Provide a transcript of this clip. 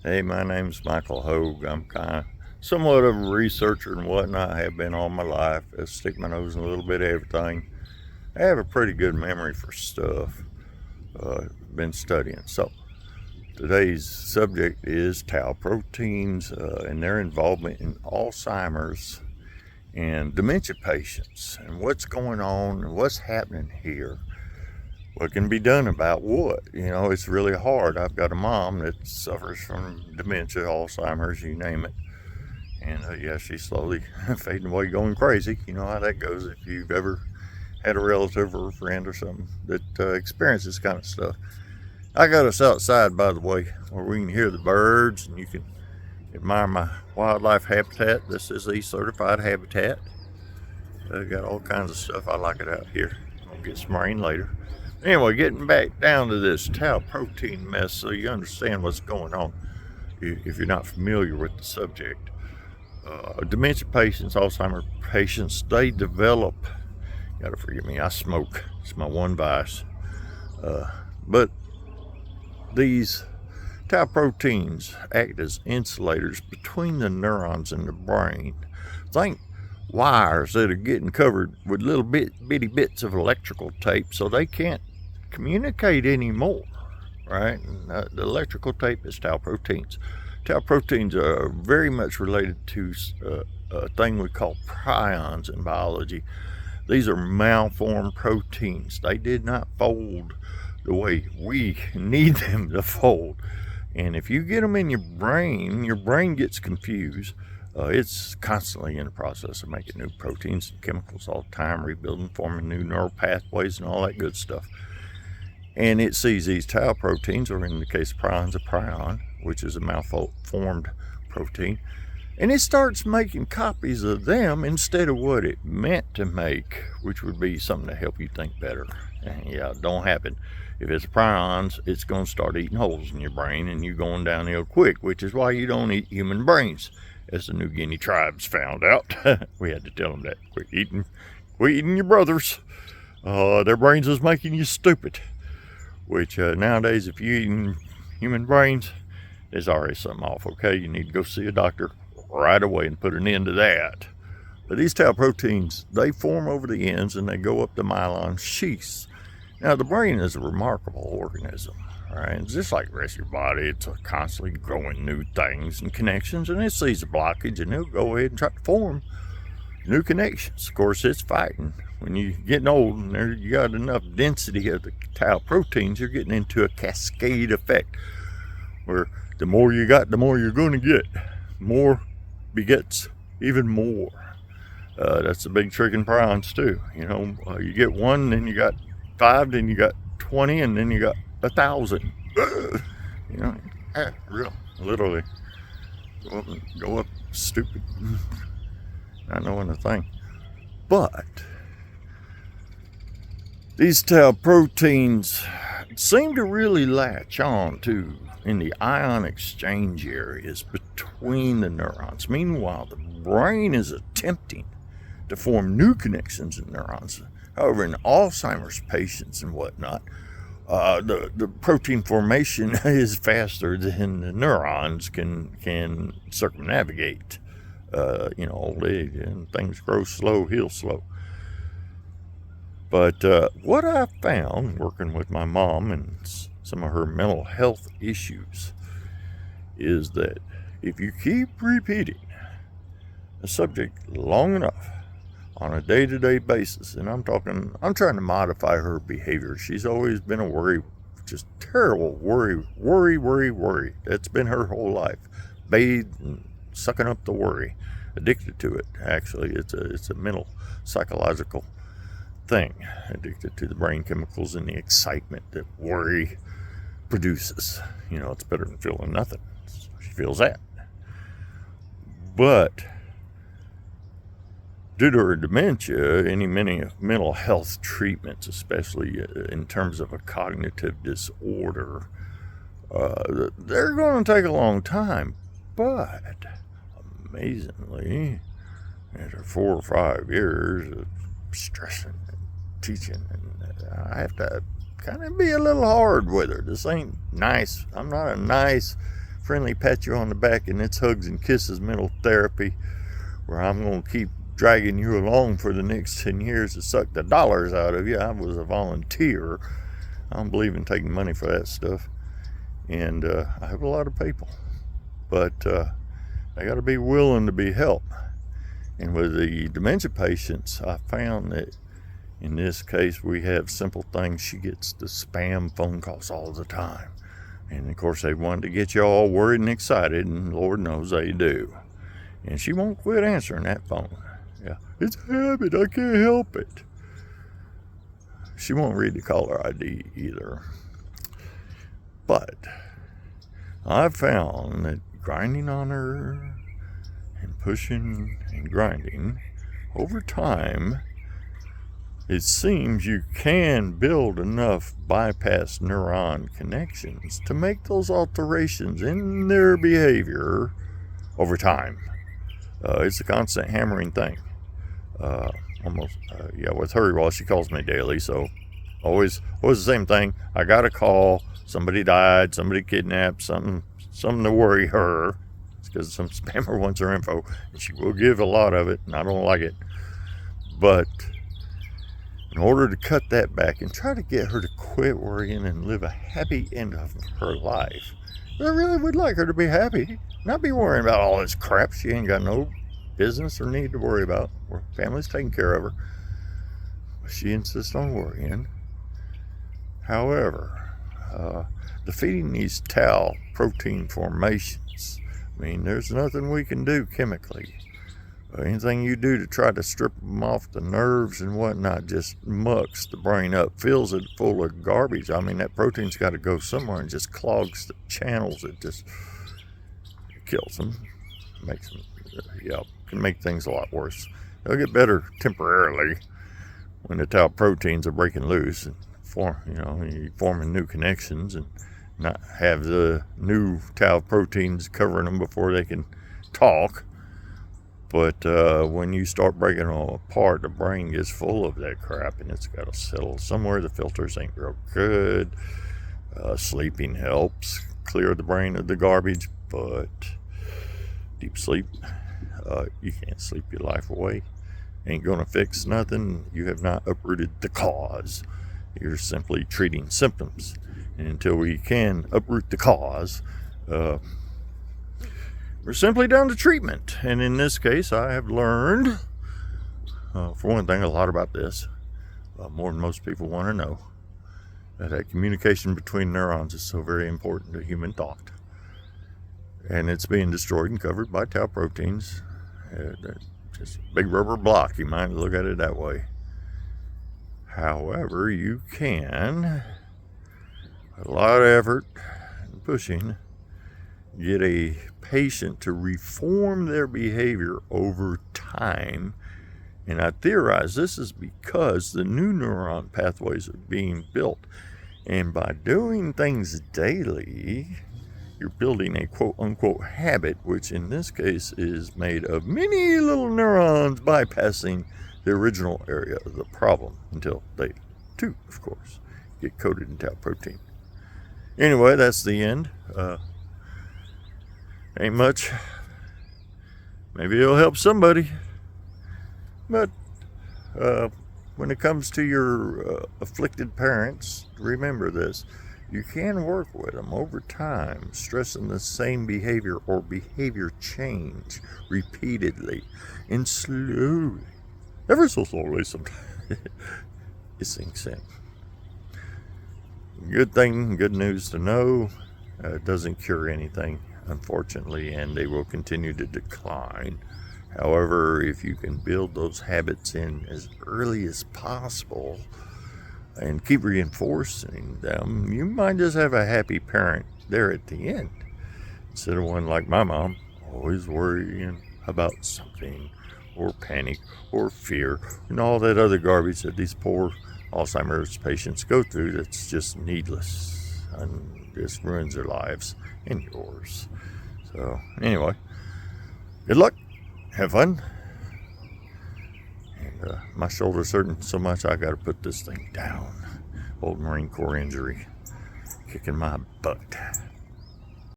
Hey, my name's Michael Hogue. I'm kind of somewhat of a researcher and whatnot. I have been all my life. I stick my nose in a little bit of everything. I have a pretty good memory for stuff. Been studying. So today's subject is tau proteins and their involvement in Alzheimer's and dementia patients, and what's going on and what's happening here. What can be done about what? It's really hard. I've got a mom that suffers from dementia, Alzheimer's, you name it. And yeah, she's slowly fading away, going crazy. You know how that goes if you've ever had a relative or a friend or something that experienced this kind of stuff. I got us outside, by the way, where we can hear the birds and you can admire my wildlife habitat. This is a certified habitat. I got all kinds of stuff. I like it out here. I'll get some rain later. Anyway, getting back down to this tau protein mess so you understand what's going on if you're not familiar with the subject. Dementia patients, Alzheimer's patients, they develop, gotta forgive me, I smoke. It's my one vice. But these tau proteins act as insulators between the neurons in the brain. Think wires that are getting covered with little bitty bits of electrical tape so they can't communicate anymore, right? And, the electrical tape is tau proteins. Tau proteins are very much related to a thing we call prions in biology. These are malformed proteins. They did not fold the way we need them to fold. And if you get them in your brain gets confused. It's constantly in the process of making new proteins and chemicals all the time, rebuilding, forming new neural pathways and all that good stuff. And it sees these tau proteins, or in the case of prions, a prion, which is a malformed protein, and it starts making copies of them instead of what it meant to make, which would be something to help you think better. And yeah, it don't happen. If it's prions, it's going to start eating holes in your brain, and you're going downhill quick, which is why you don't eat human brains, as the New Guinea tribes found out. We had to tell them that. Quit eating your brothers. Their brains is making you stupid. Which nowadays, if you're eating human brains, there's already something off, okay? You need to go see a doctor right away and put an end to that. But these tau proteins, they form over the ends and they go up the myelin sheaths. Now, the brain is a remarkable organism, all right? It's just like the rest of your body. It's constantly growing new things and connections, and it sees a blockage, and it'll go ahead and try to form new connections. Of course, it's fighting. When you're getting old and you got enough density of the tau proteins, you're getting into a cascade effect where the more you got, the more you're going to get. More begets even more. That's the big trick in prions too. You get one, then you got 5, then you got 20, and then you got 1,000. Real, literally go up stupid, not knowing a thing. But these tau proteins seem to really latch on to in the ion exchange areas between the neurons. Meanwhile, the brain is attempting to form new connections in neurons. However, in Alzheimer's patients and whatnot, the protein formation is faster than the neurons can circumnavigate. Old age and things grow slow, heal slow. But what I found working with my mom and some of her mental health issues is that if you keep repeating a subject long enough on a day-to-day basis, and I'm trying to modify her behavior. She's always been a worry, just terrible worry. That's been her whole life. Bathed and sucking up the worry. Addicted to it, actually. It's a mental, psychological thing. Addicted to the brain chemicals and the excitement that worry produces. It's better than feeling nothing. She feels that. But due to her dementia, any mental health treatments, especially in terms of a cognitive disorder, they're going to take a long time. But amazingly, after 4 or 5 years of stressing and teaching, and I have to kind of be a little hard with her. This ain't nice. I'm not a nice friendly pat you on the back and it's hugs and kisses mental therapy, where I'm going to keep dragging you along for the next 10 years to suck the dollars out of you. I was a volunteer. I don't believe in taking money for that stuff. And I have a lot of people. But they got to be willing to be helped. And with the dementia patients, I found that in this case, we have simple things. She gets the spam phone calls all the time. And of course, they want to get you all worried and excited, and Lord knows they do. And she won't quit answering that phone. Yeah, it's a habit, I can't help it. She won't read the caller ID either. But I've found that grinding on her and pushing and grinding over time, it seems you can build enough bypass neuron connections to make those alterations in their behavior over time. It's a constant hammering thing. With her, well, she calls me daily, so always the same thing. I got a call, somebody died, somebody kidnapped, something to worry her. It's because some spammer wants her info, and she will give a lot of it, and I don't like it. But in order to cut that back and try to get her to quit worrying and live a happy end of her life, I really would like her to be happy, not be worrying about all this crap she ain't got no business or need to worry about. Her family's taking care of her. But she insists on worrying. However, the feeding these tau protein formations, I mean, there's nothing we can do chemically. Anything you do to try to strip them off the nerves and whatnot just mucks the brain up, fills it full of garbage. I mean, that protein's got to go somewhere and just clogs the channels. It just kills them, makes them, can make things a lot worse. They'll get better temporarily when the tau proteins are breaking loose and forming new connections, and not have the new tau proteins covering them before they can talk. But when you start breaking them all apart, the brain gets full of that crap, and it's got to settle somewhere. The filters ain't real good. Sleeping helps clear the brain of the garbage, but deep sleep, you can't sleep your life away. Ain't gonna fix nothing. You have not uprooted the cause. You're simply treating symptoms. And until we can uproot the cause, we're simply down to treatment. And in this case, I have learned, for one thing, a lot about this, more than most people want to know, that communication between neurons is so very important to human thought. And it's being destroyed and covered by tau proteins. Just a big rubber block, you might look at it that way. However, you can, with a lot of effort and pushing, get a patient to reform their behavior over time. And I theorize this is because the new neuron pathways are being built. And by doing things daily, you're building a quote-unquote habit, which in this case is made of many little neurons bypassing the original area of the problem until they, too, of course, get coated in tau protein. Anyway, that's the end. Ain't much. Maybe it'll help somebody. But when it comes to your afflicted parents, remember this. You can work with them over time, stressing the same behavior or behavior change repeatedly and slowly, ever so slowly sometimes, it sinks in. Good thing, good news to know, it doesn't cure anything, unfortunately, and they will continue to decline. However, if you can build those habits in as early as possible and keep reinforcing them, you might just have a happy parent there at the end, instead of one like my mom, always worrying about something, or panic, or fear, and all that other garbage that these poor Alzheimer's patients go through that's just needless and just ruins their lives and yours. So anyway, good luck, have fun. And my shoulder's hurting so much I gotta put this thing down. Old Marine Corps injury kicking my butt.